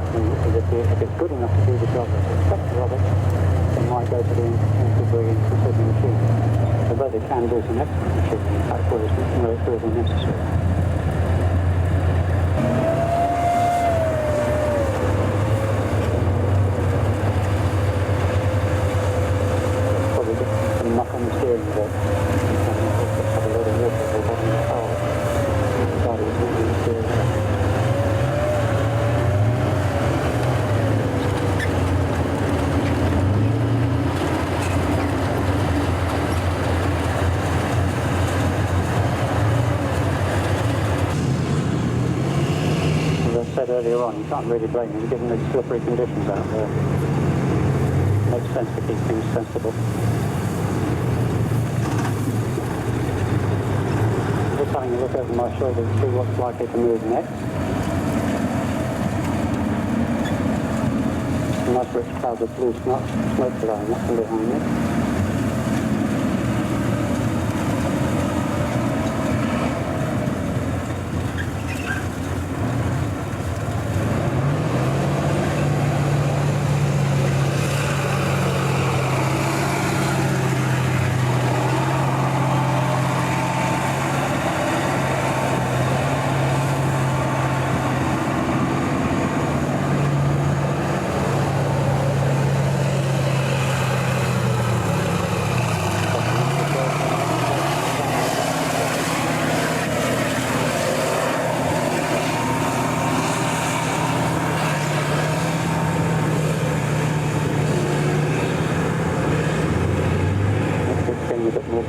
that means is if it's good enough to do the job that's expected of it, it might go to the nth degree in precision machining. Although they can do some excellent machining, in fact, where it's really necessary. Probably just some muck on the steering wheel. Have a lot of water at the bottom of the hull. Started moving the steering wheel. Earlier on, you can't really blame them given the slippery conditions out there. It makes sense to keep things sensible. Just having a look over my shoulder to see what's likely to move next. A nice rich cloud of blue smoke blowing up from behind me.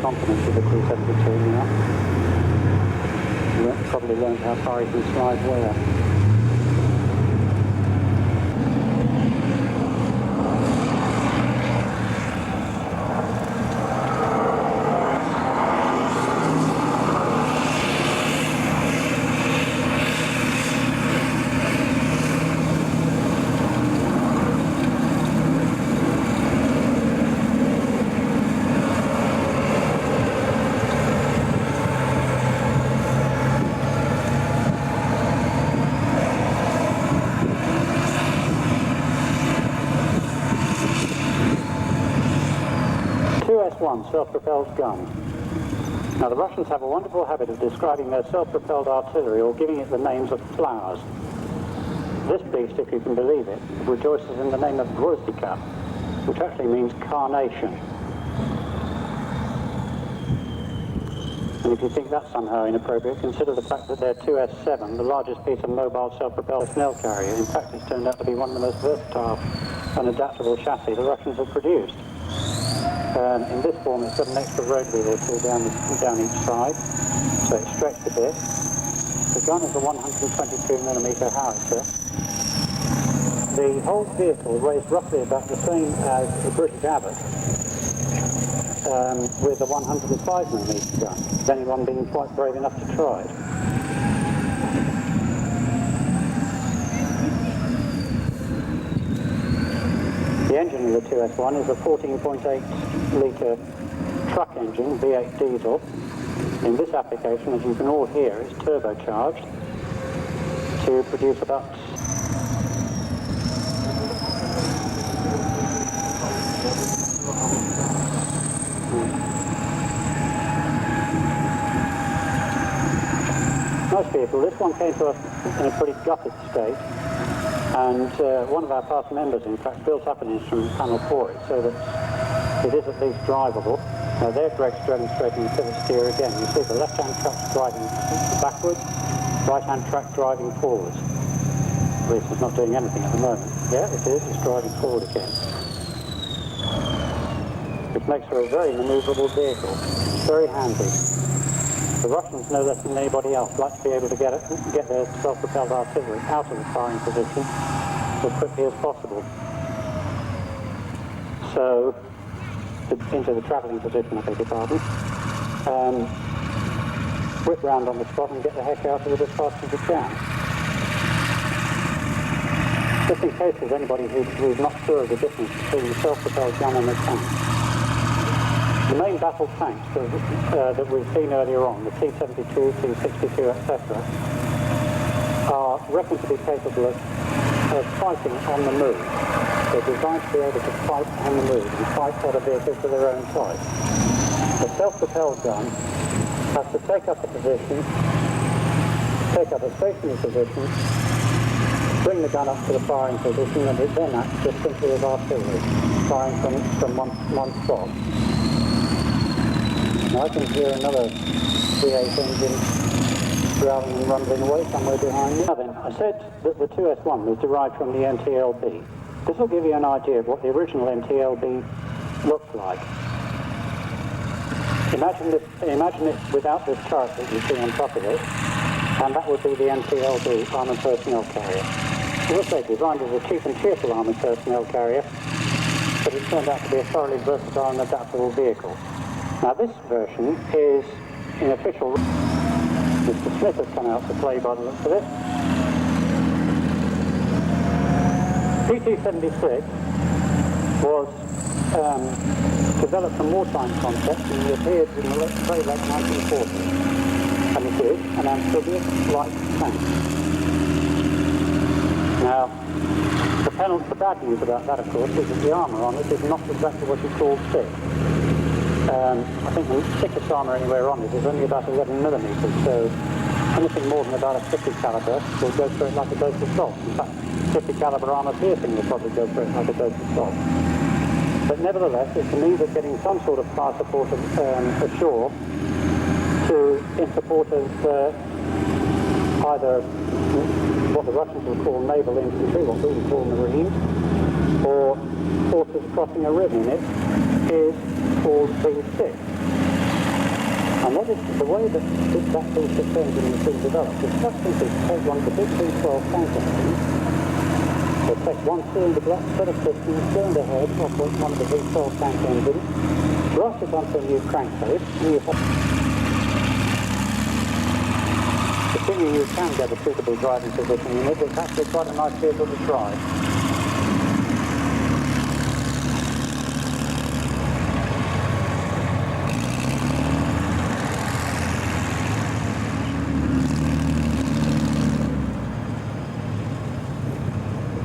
Confidence with the 272 now. You probably learned how far you can slide where. Self-propelled gun. Now the Russians have a wonderful habit of describing their self-propelled artillery or giving it the names of flowers. This beast, if you can believe it, rejoices in the name of Gvozdika, which actually means carnation. And if you think that's somehow inappropriate, consider the fact that their 2S7, the largest piece of mobile self-propelled personnel carrier, in fact it's turned out to be one of the most versatile and adaptable chassis the Russians have produced. In this form it's got an extra road wheel or two down each side, so it's stretched a bit. The gun is a 122mm howitzer. The whole vehicle weighs roughly about the same as the British Abbott, with a 105mm gun, if anyone being quite brave enough to try it. The engine of the 2S1 is a 14.8-litre truck engine, V8 diesel. In this application, as you can all hear, it's turbocharged to produce about nice vehicle. This one came to us in a pretty gutted state. And one of our past members, in fact, built up an instrument panel for it so that it is at least drivable. Now there Greg's demonstrating the pivot steer again. You see the left-hand track's driving backwards, right-hand track driving forwards. At least it's not doing anything at the moment. Yeah, it is. It's driving forward again. Which makes for a very manoeuvrable vehicle. Very handy. The Russians, no less than anybody else, like to be able to get their self-propelled artillery out of the firing position as quickly as possible. So, into the travelling position, I beg your pardon. Whip round on the spot and get the heck out of it as fast as you can. Just in case there's anybody who's not sure of the difference between the self-propelled gun and the tank. The main battle tanks that we've seen earlier on, the T-72, T-62, etc., are reckoned to be capable of fighting on the move. They're designed to be able to fight on the move and fight other vehicles of their own type. The self-propelled gun has to take up a position, take up a stationary position, bring the gun up to the firing position, and it then acts just simply as artillery, firing from one spot. Now I can hear another V8 engine growling and rumbling away somewhere behind me. Now then, I said that the 2S1 was derived from the NTLB. This will give you an idea of what the original NTLB looked like. Imagine it without this turret that you see on top of it, and that would be the NTLB armoured personnel carrier. As I say, designed as a cheap and cheerful armoured personnel carrier, but it turned out to be a thoroughly versatile and adaptable vehicle. Now this version is in official. Mr. Smith has come out to play by the looks of it. PT-76 was developed from wartime concepts and it appeared in the very late 1940s. And it is an amphibious light tank. Now, the bad news about that, of course, is that the armour on it is not exactly what you call thick. I think the thickest armour anywhere on it is only about 11 millimetres, so anything more than about a 50 calibre will go through it like a dose of salt. In fact, 50 calibre armour piercing will probably go through it like a dose of salt. But nevertheless, it's a means of getting some sort of fire support ashore in support of either what the Russians will call naval infantry, what we would call marines, or forces crossing a river. In it is called B6. And what is the way that B6 engine has been developed is quite simply to take one of the big B12 tank engines, or take one cylinder block set of pistons, cylinder head off one of the B12 tank engines, thrust it onto a new crankcase, and you have assuming you can get a suitable driving position in it, it's actually quite a nice vehicle to drive.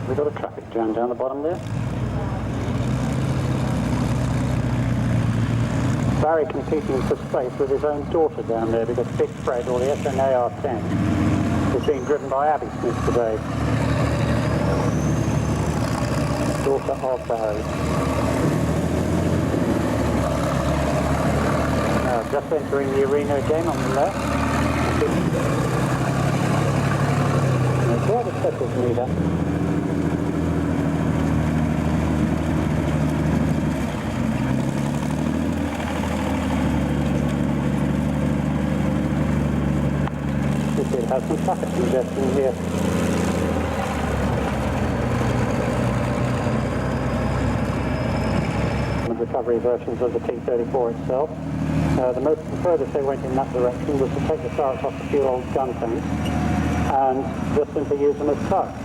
We've got a traffic jam down the bottom there. Barry competing for space with his own daughter down there because Big Fred, or the SNAR-10, is being driven by Abby Smith today. Daughter of Barry. Now, just entering the arena again on the left. It's quite a special meter. It has some traffic congestion here. The recovery versions of the T-34 itself. The furthest they went in that direction was to take the turrets off the fuel gun tanks and just simply use them as tugs.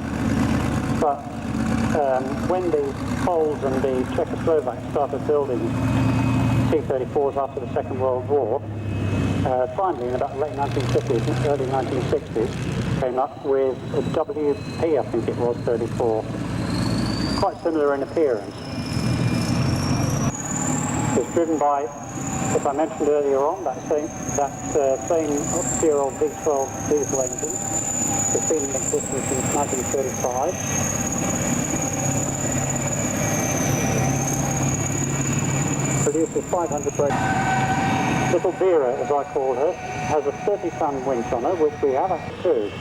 But when the Poles and the Czechoslovaks started building T-34s after the Second World War, finally, in about late 1950s and early 1960s, came up with a WP, I think it was, 34. Quite similar in appearance. It's driven by, as I mentioned earlier on, that same year-old V12 diesel engine. It's been in existence since 1935. Produces 500 brake. Little Vera, as I call her, has a 30-ton winch on her, which we have up to.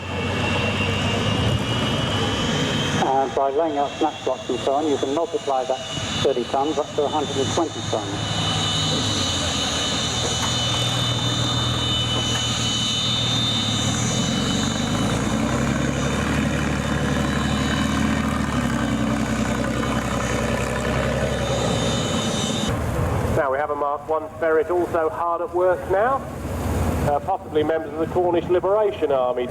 And by laying out snatch blocks and so on, you can multiply that 30 tons up to 120 tons. Now we have a Mark 1 ferret also hard at work now, possibly members of the Cornish Liberation Army.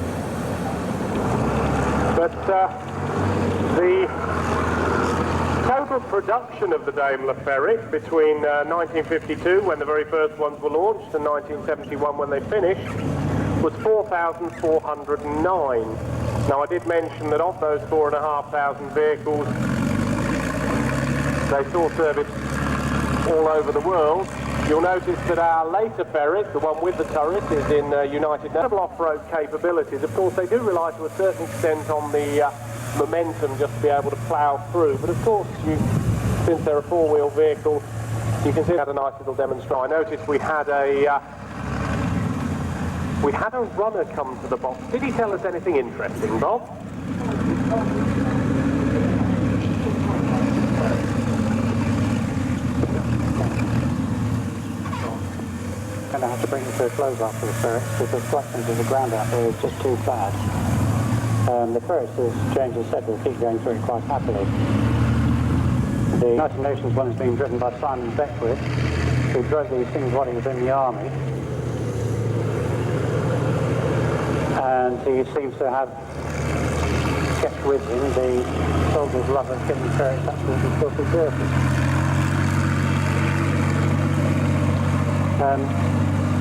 But the total production of the Daimler ferret between 1952, when the very first ones were launched, and 1971 when they finished, was 4,409. Now I did mention that of those 4,500 vehicles, they saw service all over the world. You'll notice that our later ferret, the one with the turret, is in United National off-road capabilities. Of course, they do rely to a certain extent on the momentum just to be able to plough through. But of course, since they're a four-wheel vehicle, you can see they had a nice little demonstration. I noticed we had a runner come to the box. Did he tell us anything interesting, Bob? Going to have to bring it to a close after the ferrets because the fluxing of the ground out there is just too bad. The ferrets, as James has said, will keep going through it quite happily. The United Nations one is being driven by Simon Beckwith, who drove these things while he was in the army. And he seems to have kept with him the soldier's love of getting ferrets absolutely filthy dirty.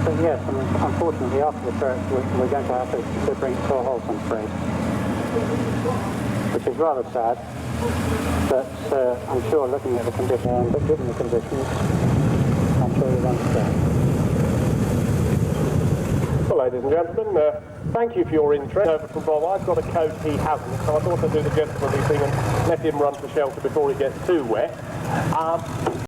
But yes, unfortunately after the ferrets we're going to have to bring it to a halt, I'm afraid. Which is rather sad, but I'm sure looking at the conditions, but given the conditions, I'm sure you'll understand. Well, ladies and gentlemen, thank you for your interest. Over from Bob, I've got a coat he hasn't, so I thought I'd do the gentlemanly thing and let him run for shelter before he gets too wet.